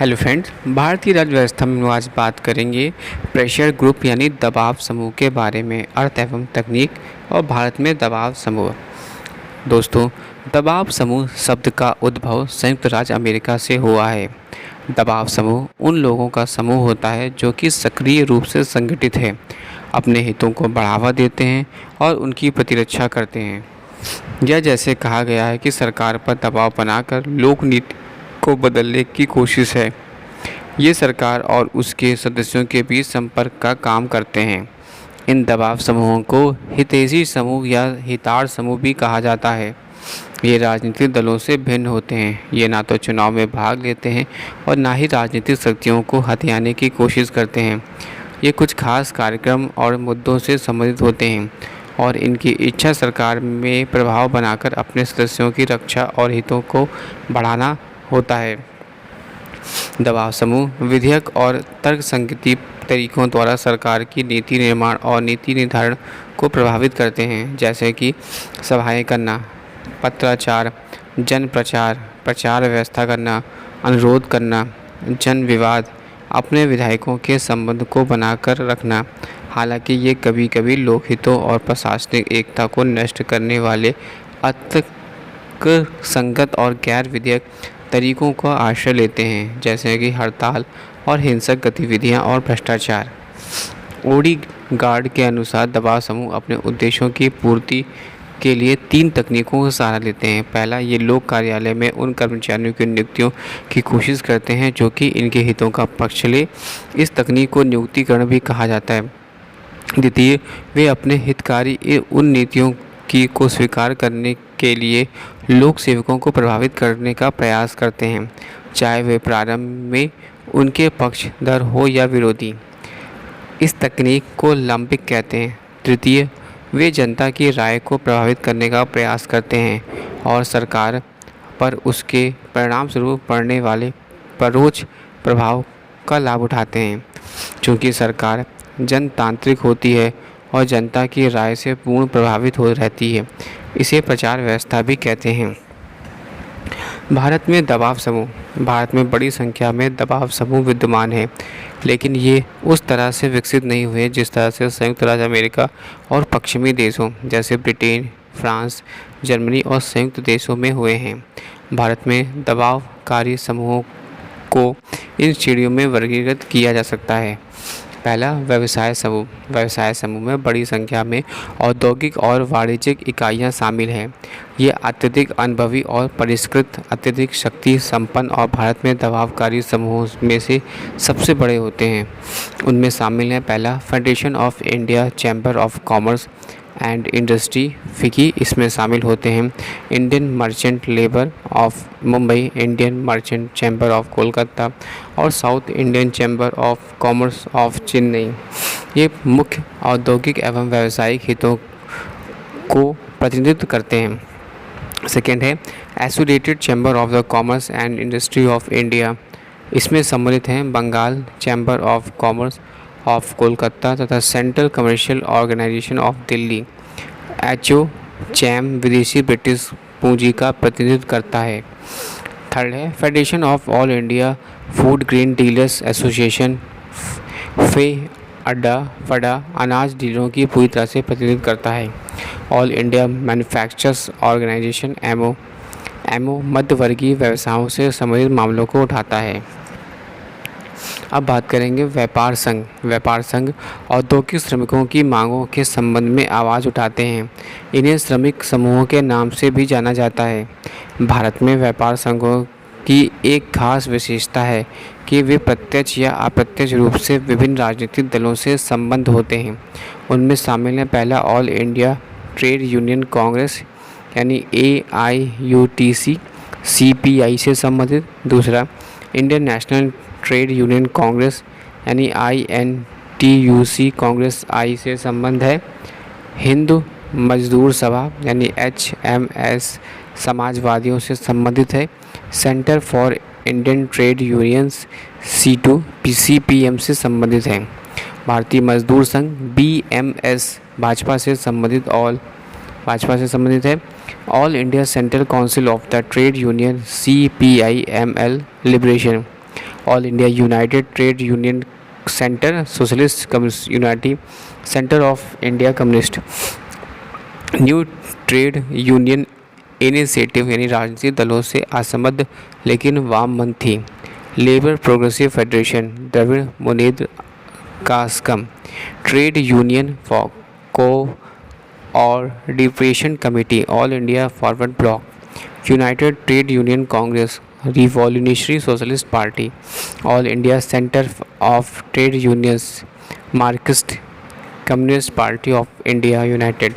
Hello friends, भारतीय राज्य व्यवस्था में हम आज बात करेंगे प्रेशर ग्रुप यानी दबाव समूह के बारे में। अर्थ एवं तकनीक और भारत में दबाव समूह। दोस्तों, दबाव समूह शब्द का उद्भव संयुक्त राज्य अमेरिका से हुआ है। दबाव समूह उन लोगों का समूह होता है जो कि सक्रिय रूप से संगठित है, अपने हितों को बढ़ावा देते हैं और उनकी प्रतिरक्षा करते हैं। यह जैसे कहा गया है कि सरकार पर दबाव बनाकर लोक नीति को बदलने की कोशिश है। ये सरकार और उसके सदस्यों के बीच संपर्क का काम करते हैं। इन दबाव समूहों को हितैषी समूह या हितार्थ समूह भी कहा जाता है। ये राजनीतिक दलों से भिन्न होते हैं। ये ना तो चुनाव में भाग लेते हैं और ना ही राजनीतिक शक्तियों को हथियाने की कोशिश करते हैं। ये कुछ खास कार्यक्रम और मुद्दों से संबंधित होते हैं और इनकी इच्छा सरकार में प्रभाव बनाकर अपने सदस्यों की रक्षा और हितों को बढ़ाना होता है। दबाव समूह विधेयक और तर्कसंगत तरीकों द्वारा सरकार की नीति निर्माण और नीति निर्धारण को प्रभावित करते हैं, जैसे कि सभाएं करना, पत्राचार, जन प्रचार, प्रचार व्यवस्था करना, अनुरोध करना, जन विवाद, अपने विधायकों के संबंध को बनाकर रखना। हालांकि ये कभी कभी लोकहितों और प्रशासनिक एकता को नष्ट करने वाले संगत और गैर विधेयक तरीकों का आश्रय लेते हैं, जैसे कि हड़ताल और हिंसक गतिविधियां और भ्रष्टाचार। ओडी गार्ड के अनुसार दबाव समूह अपने उद्देश्यों की पूर्ति के लिए 3 तकनीकों का सहारा लेते हैं। पहला, ये लोक कार्यालय में उन कर्मचारियों की नियुक्तियों की कोशिश करते हैं जो कि इनके हितों का पक्ष ले। इस तकनीक को नियुक्तिकरण भी कहा जाता है। द्वितीय, वे अपने हितकारी उन नीतियों की को स्वीकार करने के लिए लोक सेवकों को प्रभावित करने का प्रयास करते हैं, चाहे वे प्रारंभ में उनके पक्षधर हो या विरोधी। इस तकनीक को लंबिक कहते हैं। तृतीय, वे जनता की राय को प्रभावित करने का प्रयास करते हैं और सरकार पर उसके परिणामस्वरूप पड़ने वाले परोक्ष प्रभाव का लाभ उठाते हैं। चूँकि सरकार जनतांत्रिक होती है और जनता की राय से पूर्ण प्रभावित हो रहती है, इसे प्रचार व्यवस्था भी कहते हैं। भारत में दबाव समूह। भारत में बड़ी संख्या में दबाव समूह विद्यमान हैं, लेकिन ये उस तरह से विकसित नहीं हुए जिस तरह से संयुक्त राज्य अमेरिका और पश्चिमी देशों जैसे ब्रिटेन, फ्रांस, जर्मनी और संयुक्त देशों में हुए हैं। भारत में दबावकारी समूहों को इन श्रेणियों में वर्गीकृत किया जा सकता है। पहला, व्यवसाय समूह। व्यवसाय समूह में बड़ी संख्या में औद्योगिक और वाणिज्यिक इकाइयां शामिल हैं। ये अत्यधिक अनुभवी और परिष्कृत, अत्यधिक शक्ति संपन्न और भारत में दबावकारी समूहों में से सबसे बड़े होते हैं। उनमें शामिल हैं पहला, federation of India chamber of commerce and industry FICCI. इसमें शामिल होते हैं Indian merchant labour of Mumbai, Indian merchant chamber of Kolkata और south Indian chamber of commerce of Chennai. ये मुख्य औद्योगिक एवं व्यावसायिक हितों को प्रतिनिधित्व करते हैं। सेकेंड है associated chamber of the commerce and industry of India. इसमें सम्मिलित हैं Bengal chamber of commerce of Kolkata तथा central commercial organisation of Delhi. एचओ चैम विदेशी ब्रिटिश पूंजी का प्रतिनिधित्व करता है। थर्ड है federation of all India food grain dealers association. फडा अनाज डीलरों की पूरी तरह से प्रतिनिधित्व करता है। All India manufacturers organisation M मध्यवर्गीय व्यवसायों से संबंधित मामलों को उठाता है। अब बात करेंगे व्यापार संघ। व्यापार संघ औद्योगिक श्रमिकों की मांगों के संबंध में आवाज़ उठाते हैं। इन्हें श्रमिक समूहों के नाम से भी जाना जाता है। भारत में व्यापार संघों की एक खास विशेषता है कि वे प्रत्यक्ष या अप्रत्यक्ष रूप से विभिन्न राजनीतिक दलों से संबद्ध होते हैं। उनमें शामिल हैं पहला, all India trade union Congress यानी AIUTC CPI से संबंधित। दूसरा, Indian national trade union Congress यानी INTUC कांग्रेस I से संबंध है। हिंदू मजदूर सभा यानी HMS समाजवादियों से संबंधित है। Centre for Indian trade unions C2 CPM से संबंधित है। भारतीय मजदूर संघ BMS भाजपा से संबंधित है। All India central council of the trade union CPIML liberation. All India united trade union centre, socialist communist unity centre of India communist, new trade union initiative यानी राजनीतिक दलों से असंबद्ध लेकिन वामपंथी, labour progressive federation, Dravida Munnetra Kazhagam, trade union coordination committee, all India forward bloc, united trade union congress, revolutionary socialist party, all India centre of trade unions, Marxist communist party of India United,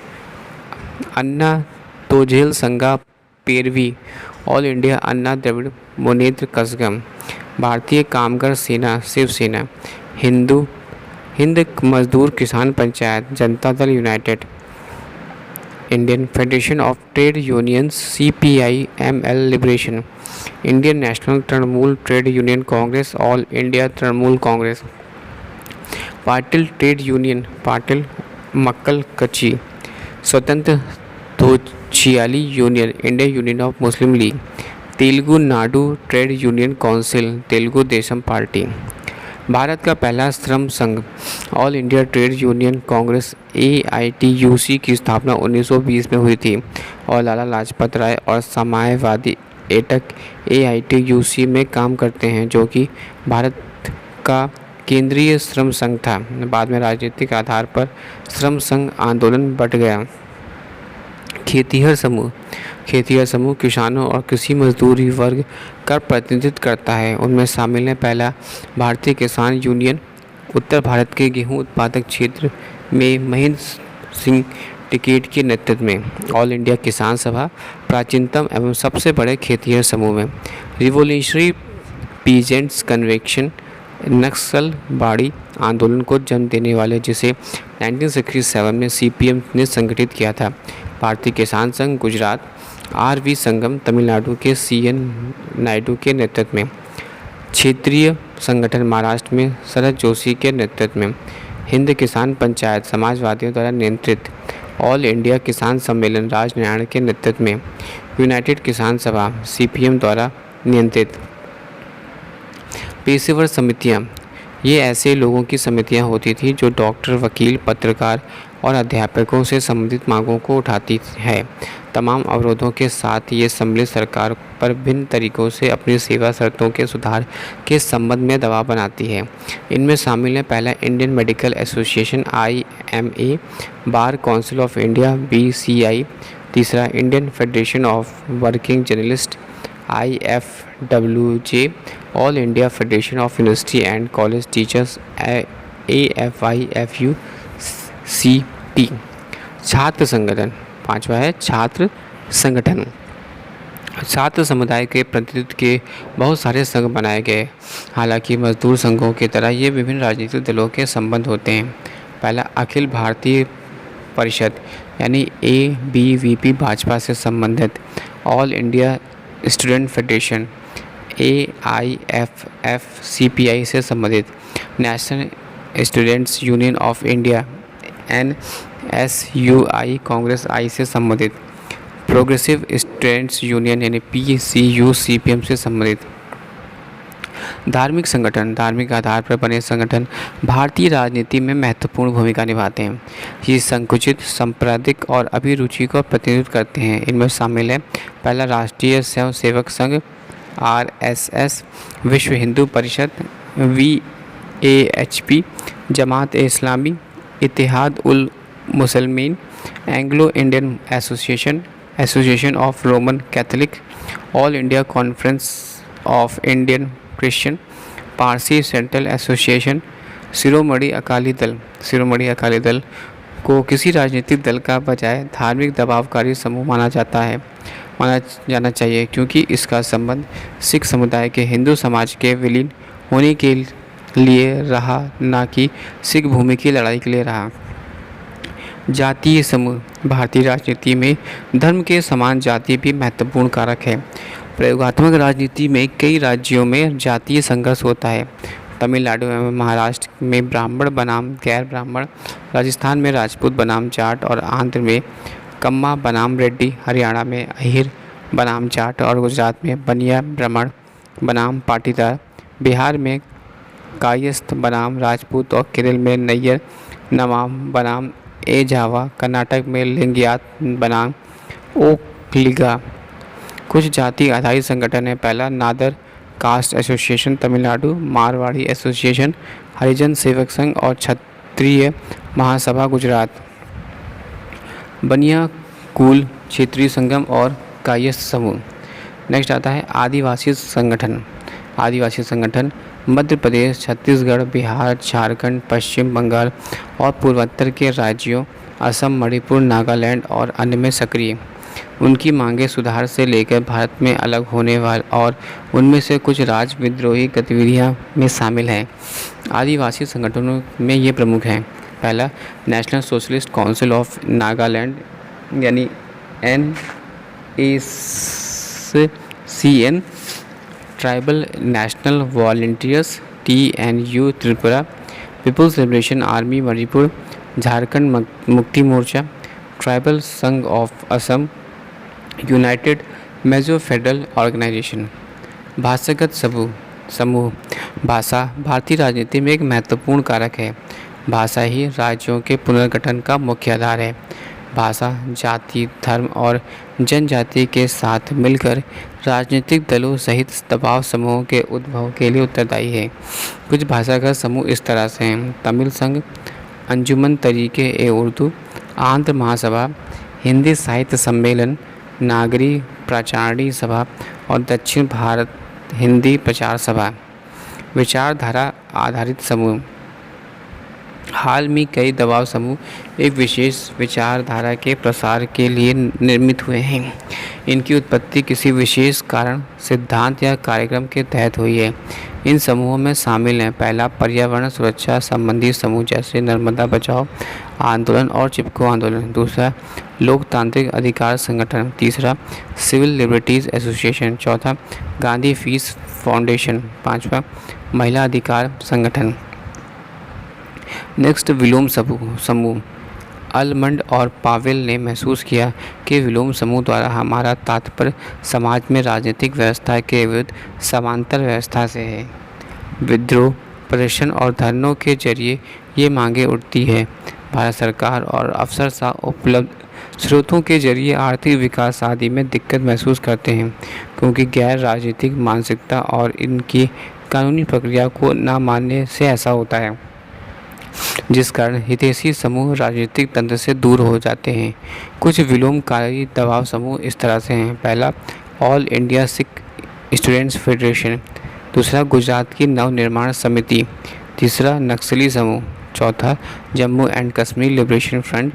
अन्ना तोजेल संघा पेरवी, all India अन्ना द्रविड़ मुनेत्र कज़गम, भारतीय कामगार सेना शिवसेना, हिंद मजदूर किसान panchayat Janata Dal united, Indian federation of trade unions CPI ML liberation, Indian national Trinamool trade union congress, all India Trinamool congress, Pattali trade union Pattali Makkal Katchi, स्वतंत्र तोचियाली union, Indian union of Muslim league, Telugu Nadu trade union council, Telugu Desam party, Bharat का पहला श्रम संघ, all India trade union congress AITUC की स्थापना 1920 में हुई थी और लाला लाजपत राय और साम्यवादी एटक AITUC में काम करते हैं, जो कि भारत का केंद्रीय श्रम संघ था। बाद में राजनीतिक आधार पर श्रम संघ आंदोलन बढ़ गया। खेतिहर समूह किसानों और कृषि मजदूरी वर्ग का प्रतिनिधित्व करता है। उनमें शामिल है पहला भारतीय किसान यूनियन, उत्तर भारत के गेहूं उत्पादक क्षेत्र में महेंद्र सिंह टिकैत के नेतृत्व में, ऑल इंडिया किसान सभा प्राचीनतम एवं सबसे बड़े खेतिहर समूह में, रिवॉल्यूशनरी पीजेंट्स कन्वेंशन नक्सलवाड़ी आंदोलन को जन्म देने वाले, जिसे 1967 में CPM ने संगठित किया था, भारतीय किसान संघ गुजरात, RV संगम तमिलनाडु के CN नायडू के नेतृत्व में, क्षेत्रीय संगठन महाराष्ट्र में शरद जोशी के नेतृत्व में, हिंद किसान पंचायत समाजवादियों द्वारा नियंत्रित, ऑल इंडिया किसान सम्मेलन राजनारायण के नेतृत्व में, यूनाइटेड किसान सभा CPM द्वारा नियंत्रित। पेशेवर समितियाँ, ये ऐसे लोगों की समितियाँ होती थी जो डॉक्टर, वकील, पत्रकार और अध्यापकों से संबंधित मांगों को उठाती है। तमाम अवरोधों के साथ ये सम्मिलित सरकार पर भिन्न तरीकों से अपनी सेवा शर्तों के सुधार के संबंध में दबाव बनाती है। इनमें शामिल है पहला Indian medical association IMA, bar council of India BCI, तीसरा Indian federation of working journalist IFWJ, all India federation of university and college teachers AFIFUCT, छात्र संगठन, पांचवा है छात्र संगठन। छात्र समुदाय के प्रतिनिधित्व के बहुत सारे संघ बनाए गए। हालांकि मजदूर संघों की तरह ये विभिन्न राजनीतिक दलों के संबंध होते हैं। पहला अखिल भारतीय परिषद यानी ABVP भाजपा से संबंधित, all India student federation AIFF CPI से संबंधित, national students union of India NSUI Congress I से संबंधित, प्रोग्रेसिव स्टूडेंट्स यूनियन यानी PCU CPM से संबंधित। धार्मिक संगठन, धार्मिक आधार पर बने संगठन भारतीय राजनीति में महत्वपूर्ण भूमिका निभाते हैं। ये संकुचित, सांप्रदायिक और अभिरुचि को प्रतिनिधित्व करते हैं। इनमें शामिल है पहला राष्ट्रीय स्वयं सेवक संघ RSS, विश्व Hindu Parishad VAHP, Jamaat Islami, Ittehad ul Muslimeen, Anglo Indian association of Roman Catholic, all India conference of Indian Christian, Parsi central association, Shiromani Akali Dal को किसी राजनीतिक दल का बजाय धार्मिक दबावकारी समूह माना जाना चाहिए, क्योंकि इसका संबंध सिख समुदाय के हिंदू समाज के विलीन होने के लिए रहा, न कि सिख भूमि की लड़ाई के लिए रहा। जातीय समूह, भारतीय राजनीति में धर्म के समान जाति भी महत्वपूर्ण कारक है। प्रयोगात्मक राजनीति में कई राज्यों में जातीय संघर्ष होता है। तमिलनाडु एवं महाराष्ट्र में ब्राह्मण बनाम गैर ब्राह्मण, राजस्थान में राजपूत बनाम जाट और आंध्र में कम्मा बनाम रेड्डी, हरियाणा में अहिर बनाम जाट और गुजरात में बनिया ब्राह्मण बनाम पाटीदार बिहार में कायस्थ बनाम राजपूत और केरल में नैयर नमाम बनाम एजावा, कर्नाटक में लिंगायत बनाम ओकलिगा। कुछ जाति आधारित संगठन है। पहला, Nadar caste association Tamil Nadu, Marwari association, Harijan Sevak Sangh और क्षत्रिय महासभा गुजरात। बनिया कुल क्षेत्रीय संगम और कायस्थ समूह। नेक्स्ट आता है आदिवासी संगठन। आदिवासी संगठन मध्य प्रदेश, छत्तीसगढ़, बिहार, झारखंड, पश्चिम बंगाल और पूर्वोत्तर के राज्यों असम, मणिपुर, नागालैंड और अन्य में सक्रिय। उनकी मांगें सुधार से लेकर भारत में अलग होने वाले और उनमें से कुछ राज्य विद्रोही गतिविधियां में शामिल हैं। आदिवासी संगठनों में ये प्रमुख हैं। पहला, national socialist council of Nagaland यानी NACN, tribal national volunteers TNU Tripura, people's liberation army Manipur, Jharkhand Mukti Morcha, tribal Sangh of Assam, united Mizo federal organisation. भाषागत समूह। भाषा भारतीय राजनीति में एक महत्वपूर्ण कारक है। भाषा ही राज्यों के पुनर्गठन का मुख्य आधार है। भाषा जाति, धर्म और जनजाति के साथ मिलकर राजनीतिक दलों सहित दबाव समूहों के उद्भव के लिए उत्तरदायी है। कुछ भाषागत समूह इस तरह से हैं: तमिल संघ, अंजुमन तरीके-ए-उर्दू, आंध्र महासभा, हिंदी साहित्य सम्मेलन, नागरी प्राचारणी सभा और दक्षिण भारत हिंदी प्रचार सभा। विचारधारा आधारित समूह। हाल में कई दबाव समूह एक विशेष विचारधारा के प्रसार के लिए निर्मित हुए हैं। इनकी उत्पत्ति किसी विशेष कारण, सिद्धांत या कार्यक्रम के तहत हुई है। इन समूहों में शामिल हैं: पहला, पर्यावरण सुरक्षा संबंधी समूह जैसे नर्मदा बचाओ आंदोलन और चिपको आंदोलन। दूसरा, लोकतांत्रिक अधिकार संगठन। तीसरा, सिविल लिबर्टीज़ एसोसिएशन। चौथा, गांधी पीस फाउंडेशन। पाँचवा, महिला अधिकार संगठन। नेक्स्ट, विलोम समूह। अलमंड और पावेल ने महसूस किया कि विलोम समूह द्वारा हमारा तात्पर्य समाज में राजनीतिक व्यवस्था के विरुद्ध समांतर व्यवस्था से है। विद्रोह, प्रदर्शन और धरनों के जरिए ये मांगें उठती है। भारत सरकार और अफसरशाह उपलब्ध स्रोतों के जरिए आर्थिक विकास आदि में दिक्कत महसूस करते हैं, क्योंकि गैर राजनीतिक मानसिकता और इनकी कानूनी प्रक्रिया को न मानने से ऐसा होता है, जिस कारण हितैषी समूह राजनीतिक तंत्र से दूर हो जाते हैं। कुछ विलोमकारी दबाव समूह इस तरह से हैं: पहला, all India Sikh students federation. दूसरा, गुजरात की नवनिर्माण समिति। तीसरा, नक्सली समूह। चौथा, Jammu and Kashmir liberation front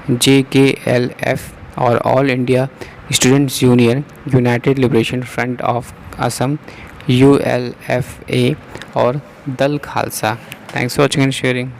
JKLF और all India students union, United liberation front of Assam ULFA और दल Khalsa. Thanks for watching and sharing.